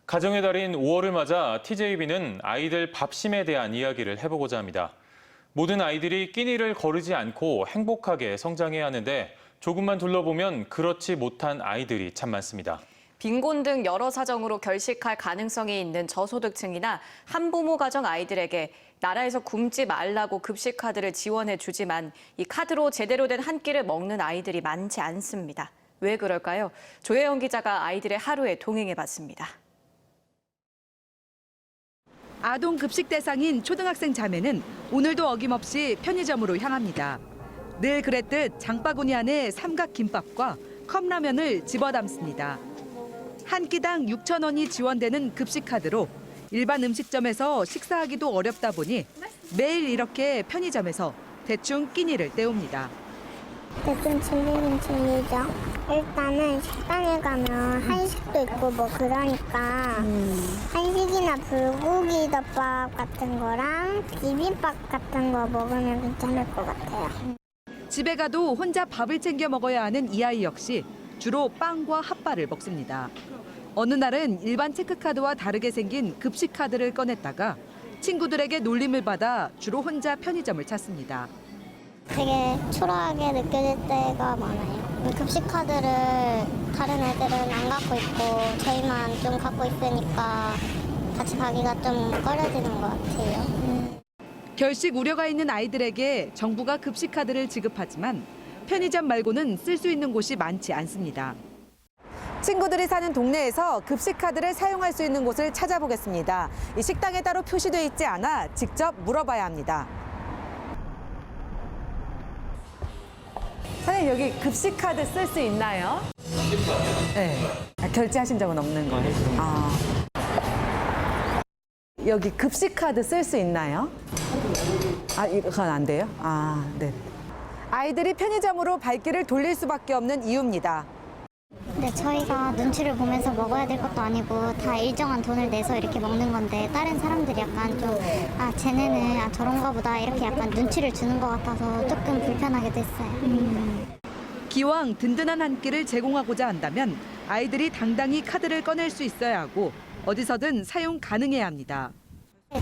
가정의 달인 5월을 맞아 TJB는 아이들 밥심에 대한 이야기를 해보고자 합니다. 모든 아이들이 끼니를 거르지 않고 행복하게 성장해야 하는데 조금만 둘러보면 그렇지 못한 아이들이 참 많습니다. 빈곤 등 여러 사정으로 결식할 가능성이 있는 저소득층이나 한부모 가정 아이들에게 나라에서 굶지 말라고 급식 카드를 지원해 주지만 이 카드로 제대로 된 한 끼를 먹는 아이들이 많지 않습니다. 왜 그럴까요? 조혜영 기자가 아이들의 하루에 동행해 봤습니다. 아동 급식 대상인 초등학생 자매는 오늘도 어김없이 편의점으로 향합니다. 늘 그랬듯 장바구니 안에 삼각김밥과 컵라면을 집어담습니다. 한 끼당 6,000원이 지원되는 급식 카드로 일반 음식점에서 식사하기도 어렵다 보니 매일 이렇게 편의점에서 대충 끼니를 때웁니다. 대충 즐기긴 즐기죠. 일단은 식당에 가면 한식도 있고 뭐 그러니까 한식이나 불고기 덮밥 같은 거랑 비빔밥 같은 거 먹으면 괜찮을 것 같아요. 집에 가도 혼자 밥을 챙겨 먹어야 하는 이 아이 역시 주로 빵과 핫바를 먹습니다. 어느 날은 일반 체크카드와 다르게 생긴 급식 카드를 꺼냈다가 친구들에게 놀림을 받아 주로 혼자 편의점을 찾습니다. 되게 초라하게 느껴질 때가 많아요. 급식 카드를 다른 애들은 안 갖고 있고 저희만 좀 갖고 있으니까 같이 가기가 좀 꺼려지는 것 같아요. 결식 우려가 있는 아이들에게 정부가 급식 카드를 지급하지만 편의점 말고는 쓸 수 있는 곳이 많지 않습니다. 친구들이 사는 동네에서 급식 카드를 사용할 수 있는 곳을 찾아보겠습니다. 이 식당에 따로 표시돼 있지 않아 직접 물어봐야 합니다. 사장님, 여기 급식 카드 쓸 수 있나요? 네. 결제하신 적은 없는 거예요? 여기 급식 카드 쓸 수 있나요? 이건 안 돼요? 네. 아이들이 편의점으로 발길을 돌릴 수밖에 없는 이유입니다. 근데 저희가 눈치를 보면서 먹어야 될 것도 아니고 다 일정한 돈을 내서 이렇게 먹는 건데 다른 사람들이 약간 좀 쟤네는 저런가 보다 이렇게 약간 눈치를 주는 것 같아서 조금 불편하기도 했어요. 기왕 든든한 한 끼를 제공하고자 한다면 아이들이 당당히 카드를 꺼낼 수 있어야 하고 어디서든 사용 가능해야 합니다.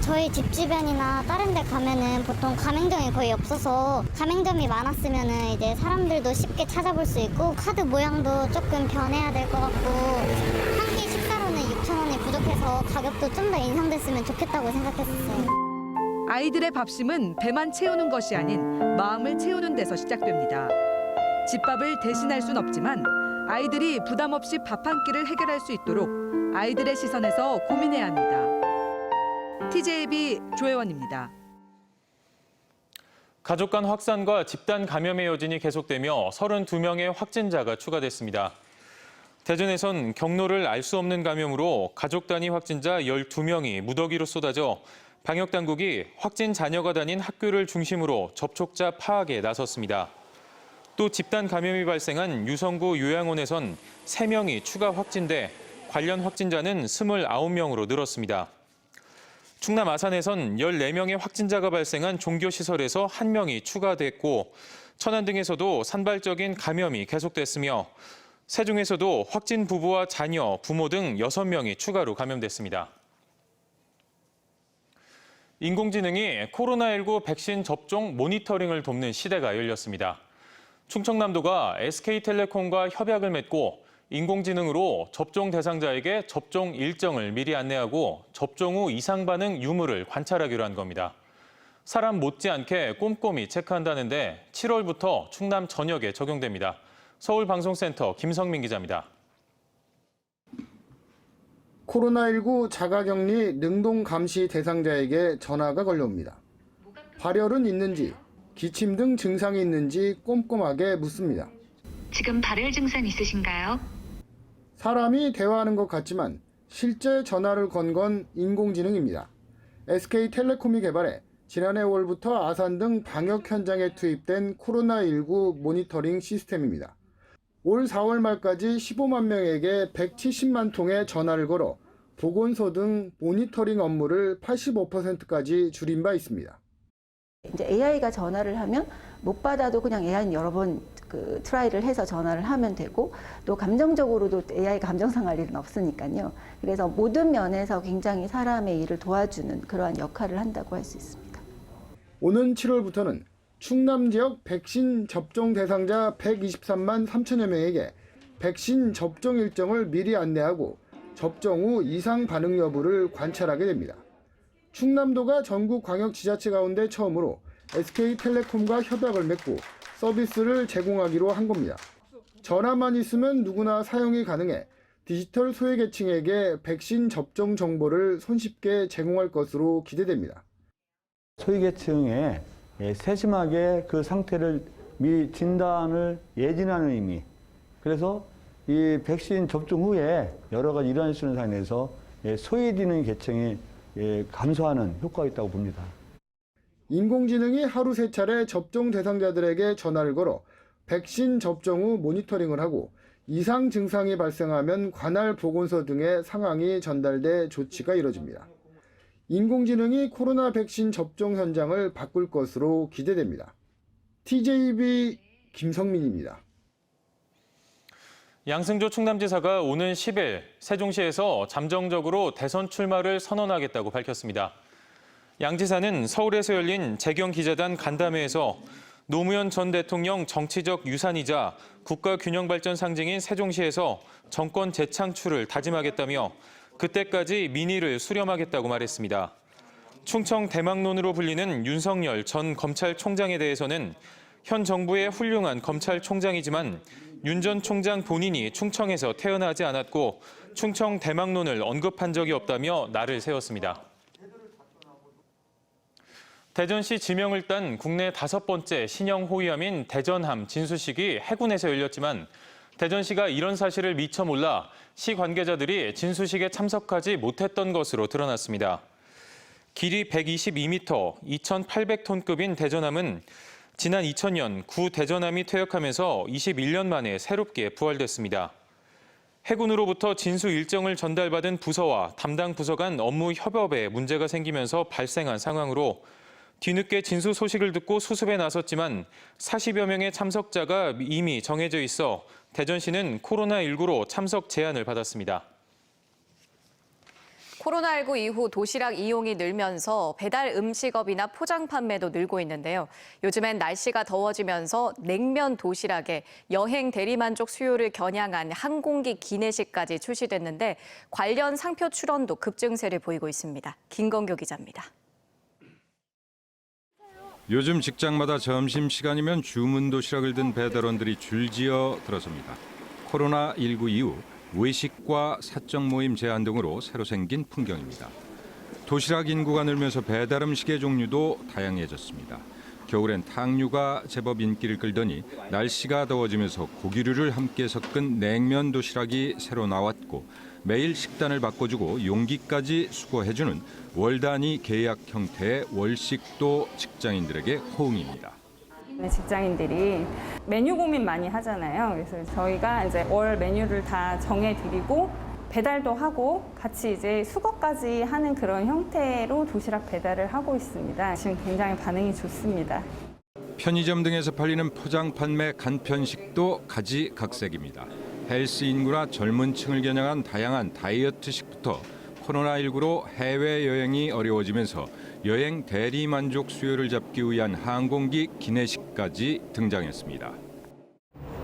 저희 집 주변이나 다른 데 가면은 보통 가맹점이 거의 없어서 가맹점이 많았으면은 이제 사람들도 쉽게 찾아볼 수 있고 카드 모양도 조금 변해야 될 것 같고 한 끼 식사로는 6,000원이 부족해서 가격도 좀 더 인상됐으면 좋겠다고 생각했었어요. 아이들의 밥심은 배만 채우는 것이 아닌 마음을 채우는 데서 시작됩니다. 집밥을 대신할 순 없지만 아이들이 부담 없이 밥 한 끼를 해결할 수 있도록 아이들의 시선에서 고민해야 합니다. TJB 조혜원입니다. 가족 간 확산과 집단 감염의 여진이 계속되며 32명의 확진자가 추가됐습니다. 대전에선 경로를 알 수 없는 감염으로 가족 단위 확진자 12명이 무더기로 쏟아져 방역당국이 확진 자녀가 다닌 학교를 중심으로 접촉자 파악에 나섰습니다. 또 집단 감염이 발생한 유성구 요양원에선 3명이 추가 확진돼 관련 확진자는 29명으로 늘었습니다. 충남 아산에선 14명의 확진자가 발생한 종교시설에서 1명이 추가됐고 천안 등에서도 산발적인 감염이 계속됐으며 세종에서도 확진 부부와 자녀, 부모 등 6명이 추가로 감염됐습니다. 인공지능이 코로나19 백신 접종 모니터링을 돕는 시대가 열렸습니다. 충청남도가 SK텔레콤과 협약을 맺고 인공지능으로 접종 대상자에게 접종 일정을 미리 안내하고 접종 후 이상 반응 유무를 관찰하기로 한 겁니다. 사람 못지않게 꼼꼼히 체크한다는데 7월부터 충남 전역에 적용됩니다. 서울방송센터 김성민 기자입니다. 코로나19 자가격리 능동 감시 대상자에게 전화가 걸려옵니다. 발열은 있는지, 기침 등 증상이 있는지 꼼꼼하게 묻습니다. 지금 발열 증상 있으신가요? 사람이 대화하는 것 같지만 실제 전화를 건 건 인공지능입니다. SK텔레콤이 개발해 지난해 5월부터 아산 등 방역 현장에 투입된 코로나19 모니터링 시스템입니다. 올 4월 말까지 15만 명에게 170만 통의 전화를 걸어 보건소 등 모니터링 업무를 85%까지 줄인 바 있습니다. 이제 AI가 전화를 하면 못 받아도 그냥 AI 여러 번 트라이를 해서 전화를 하면 되고, 또 감정적으로도 AI 감정 상할 일은 없으니까요. 그래서 모든 면에서 굉장히 사람의 일을 도와주는 그러한 역할을 한다고 할 수 있습니다. 오는 7월부터는 충남 지역 백신 접종 대상자 123만 3천여 명에게 백신 접종 일정을 미리 안내하고 접종 후 이상 반응 여부를 관찰하게 됩니다. 충남도가 전국 광역 지자체 가운데 처음으로 SK텔레콤과 협약을 맺고 서비스를 제공하기로 한 겁니다. 전화만 있으면 누구나 사용이 가능해 디지털 소외계층에게 백신 접종 정보를 손쉽게 제공할 것으로 기대됩니다. 소외계층에 세심하게 그 상태를 미리 진단을 예진하는 의미. 그래서 이 백신 접종 후에 여러 가지 일환 수준상에서 소외되는 계층이 감소하는 효과가 있다고 봅니다. 인공지능이 하루 3차례 접종 대상자들에게 전화를 걸어 백신 접종 후 모니터링을 하고 이상 증상이 발생하면 관할 보건소 등의 상황이 전달돼 조치가 이뤄집니다. 인공지능이 코로나 백신 접종 현장을 바꿀 것으로 기대됩니다. TJB 김성민입니다. 양승조 충남지사가 오는 10일 세종시에서 잠정적으로 대선 출마를 선언하겠다고 밝혔습니다. 양 지사는 서울에서 열린 재경기자단 간담회에서 노무현 전 대통령 정치적 유산이자 국가균형발전 상징인 세종시에서 정권 재창출을 다짐하겠다며 그때까지 민의를 수렴하겠다고 말했습니다. 충청 대망론으로 불리는 윤석열 전 검찰총장에 대해서는 현 정부의 훌륭한 검찰총장이지만 윤 전 총장 본인이 충청에서 태어나지 않았고 충청 대망론을 언급한 적이 없다며 날을 세웠습니다. 대전시 지명을 딴 국내 5번째 신형 호위함인 대전함 진수식이 해군에서 열렸지만 대전시가 이런 사실을 미처 몰라 시 관계자들이 진수식에 참석하지 못했던 것으로 드러났습니다. 길이 122m, 2,800톤급인 대전함은 지난 2000년 구 대전함이 퇴역하면서 21년 만에 새롭게 부활됐습니다. 해군으로부터 진수 일정을 전달받은 부서와 담당 부서 간 업무 협업에 문제가 생기면서 발생한 상황으로 뒤늦게 진수 소식을 듣고 수습에 나섰지만 40여 명의 참석자가 이미 정해져 있어 대전시는 코로나19로 참석 제한을 받았습니다. 코로나19 이후 도시락 이용이 늘면서 배달 음식업이나 포장 판매도 늘고 있는데요. 요즘엔 날씨가 더워지면서 냉면 도시락에 여행 대리만족 수요를 겨냥한 항공기 기내식까지 출시됐는데 관련 상표 출원도 급증세를 보이고 있습니다. 김건교 기자입니다. 요즘 직장마다 점심시간이면 주문 도시락을 든 배달원들이 줄지어 들어섭니다. 코로나19 이후 외식과 사적 모임 제한 등으로 새로 생긴 풍경입니다. 도시락 인구가 늘면서 배달 음식의 종류도 다양해졌습니다. 겨울엔 탕류가 제법 인기를 끌더니 날씨가 더워지면서 고기류를 함께 섞은 냉면 도시락이 새로 나왔고 매일 식단을 바꿔주고 용기까지 수거해주는 월 단위 계약 형태의 월식도 직장인들에게 호응입니다. 직장인들이 메뉴 고민 많이 하잖아요. 그래서 저희가 이제 월 메뉴를 다 정해드리고 배달도 하고 같이 이제 수거까지 하는 그런 형태로 도시락 배달을 하고 있습니다. 지금 굉장히 반응이 좋습니다. 편의점 등에서 팔리는 포장 판매 간편식도 가지각색입니다. 헬스 인구나 젊은 층을 겨냥한 다양한 다이어트식부터 코로나19로 해외여행이 어려워지면서 여행 대리 만족 수요를 잡기 위한 항공기 기내식까지 등장했습니다.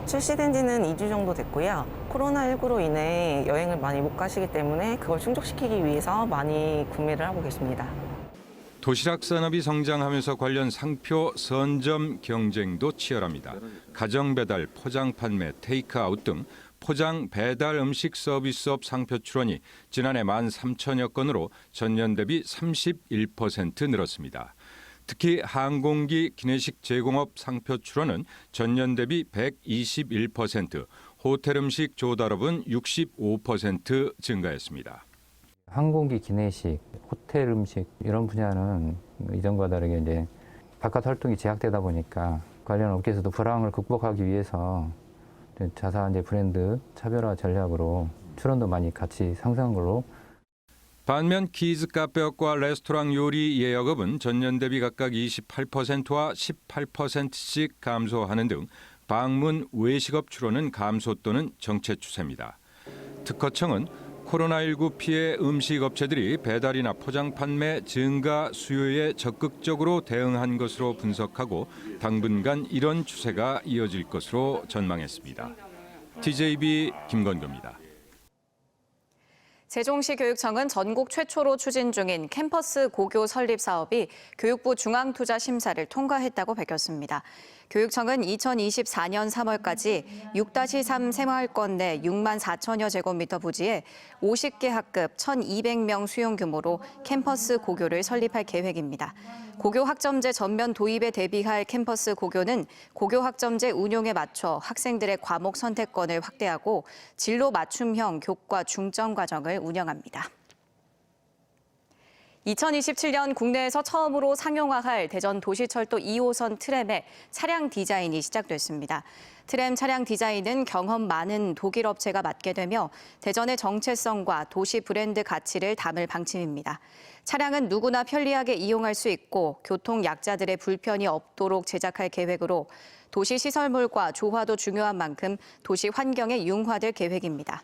출시된 지는 2주 정도 됐고요. 코로나19로 인해 여행을 많이 못 가시기 때문에 그걸 충족시키기 위해서 많이 구매를 하고 계십니다. 도시락 산업이 성장하면서 관련 상표 선점 경쟁도 치열합니다. 가정 배달, 포장 판매, 테이크아웃 등 포장 배달 음식 서비스업 상표 출원이 지난해 13,000여 건으로 전년 대비 31% 늘었습니다. 특히 항공기 기내식 제공업 상표 출원은 전년 대비 121%, 호텔 음식 조달업은 65% 증가했습니다. 항공기 기내식, 호텔 음식 이런 분야는 이전과 다르게 이제 바깥 활동이 제약되다 보니까 관련 업계에서도 불황을 극복하기 위해서 자사 이제 브랜드 차별화 전략으로 출원도 많이 같이 상승한 걸로. 반면 키즈 카페업과 레스토랑 요리 예약업은 전년 대비 각각 28%와 18%씩 감소하는 등 방문 외식업 추로는 감소 또는 정체 추세입니다. 특허청은 코로나19 피해 음식업체들이 배달이나 포장 판매 증가 수요에 적극적으로 대응한 것으로 분석하고 당분간 이런 추세가 이어질 것으로 전망했습니다. TJB 김건규입니다. 세종시 교육청은 전국 최초로 추진 중인 캠퍼스 고교 설립 사업이 교육부 중앙투자 심사를 통과했다고 밝혔습니다. 교육청은 2024년 3월까지 6-3 생활권 내 6만 4천여 제곱미터 부지에 50개 학급 1,200명 수용 규모로 캠퍼스 고교를 설립할 계획입니다. 고교 학점제 전면 도입에 대비할 캠퍼스 고교는 고교 학점제 운용에 맞춰 학생들의 과목 선택권을 확대하고 진로 맞춤형 교과 중점 과정을 운영합니다. 2027년 국내에서 처음으로 상용화할 대전 도시철도 2호선 트램의 차량 디자인이 시작됐습니다. 트램 차량 디자인은 경험 많은 독일 업체가 맡게 되며 대전의 정체성과 도시 브랜드 가치를 담을 방침입니다. 차량은 누구나 편리하게 이용할 수 있고 교통 약자들의 불편이 없도록 제작할 계획으로 도시 시설물과 조화도 중요한 만큼 도시 환경에 융화될 계획입니다.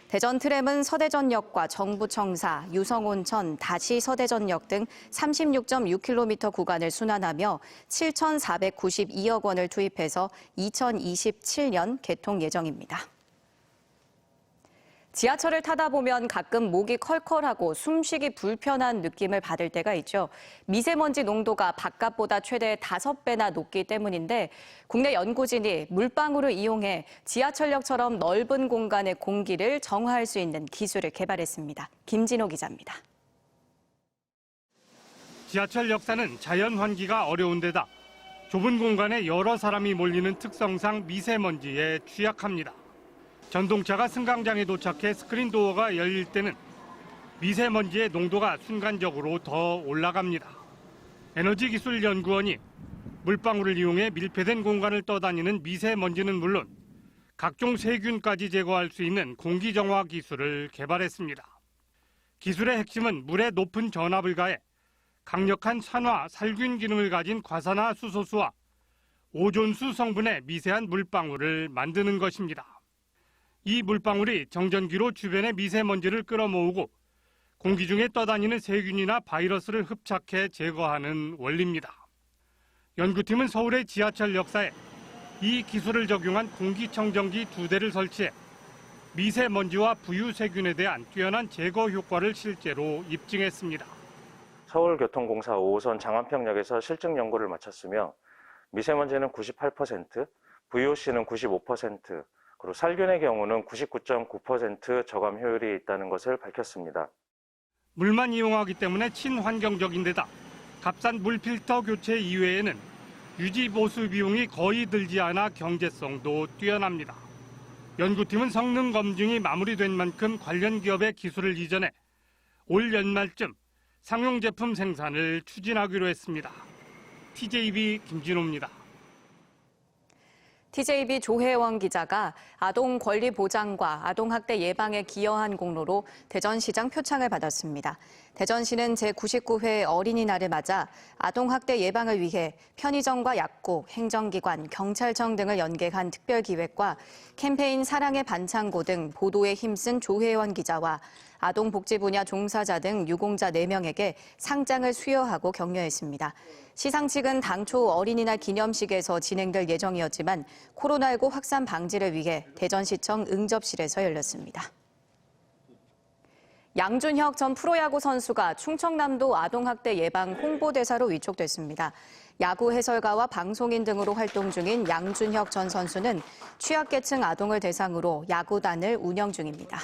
대전 트램은 서대전역과 정부청사, 유성온천, 다시 서대전역 등 36.6km 구간을 순환하며 7,492억 원을 투입해서 2027년 개통 예정입니다. 지하철을 타다 보면 가끔 목이 컬컬하고 숨쉬기 불편한 느낌을 받을 때가 있죠. 미세먼지 농도가 바깥보다 최대 5배나 높기 때문인데 국내 연구진이 물방울을 이용해 지하철역처럼 넓은 공간의 공기를 정화할 수 있는 기술을 개발했습니다. 김진호 기자입니다. 지하철 역사는 자연 환기가 어려운 데다 좁은 공간에 여러 사람이 몰리는 특성상 미세먼지에 취약합니다. 전동차가 승강장에 도착해 스크린 도어가 열릴 때는 미세먼지의 농도가 순간적으로 더 올라갑니다. 에너지기술연구원이 물방울을 이용해 밀폐된 공간을 떠다니는 미세먼지는 물론 각종 세균까지 제거할 수 있는 공기정화 기술을 개발했습니다. 기술의 핵심은 물에 높은 전압을 가해 강력한 산화, 살균 기능을 가진 과산화수소수와 오존수 성분의 미세한 물방울을 만드는 것입니다. 이 물방울이 정전기로 주변의 미세먼지를 끌어모으고 공기 중에 떠다니는 세균이나 바이러스를 흡착해 제거하는 원리입니다. 연구팀은 서울의 지하철 역사에 이 기술을 적용한 공기청정기 2대를 설치해 미세먼지와 부유세균에 대한 뛰어난 제거 효과를 실제로 입증했습니다. 서울교통공사 5호선 장안평역에서 실증 연구를 마쳤으며 미세먼지는 98%, VOC는 95%, 그리고 살균의 경우는 99.9% 저감 효율이 있다는 것을 밝혔습니다. 물만 이용하기 때문에 친환경적인데다 값싼 물필터 교체 이외에는 유지 보수 비용이 거의 들지 않아 경제성도 뛰어납니다. 연구팀은 성능 검증이 마무리된 만큼 관련 기업의 기술을 이전해 올 연말쯤 상용 제품 생산을 추진하기로 했습니다. TJB 김진호입니다. TJB 조혜원 기자가 아동 권리 보장과 아동학대 예방에 기여한 공로로 대전시장 표창을 받았습니다. 대전시는 제99회 어린이날을 맞아 아동학대 예방을 위해 편의점과 약국, 행정기관, 경찰청 등을 연계한 특별기획과 캠페인 사랑의 반창고 등 보도에 힘쓴 조혜원 기자와 아동복지 분야 종사자 등 유공자 4명에게 상장을 수여하고 격려했습니다. 시상식은 당초 어린이날 기념식에서 진행될 예정이었지만 코로나19 확산 방지를 위해 대전시청 응접실에서 열렸습니다. 양준혁 전 프로야구 선수가 충청남도 아동학대 예방 홍보대사로 위촉됐습니다. 야구 해설가와 방송인 등으로 활동 중인 양준혁 전 선수는 취약계층 아동을 대상으로 야구단을 운영 중입니다.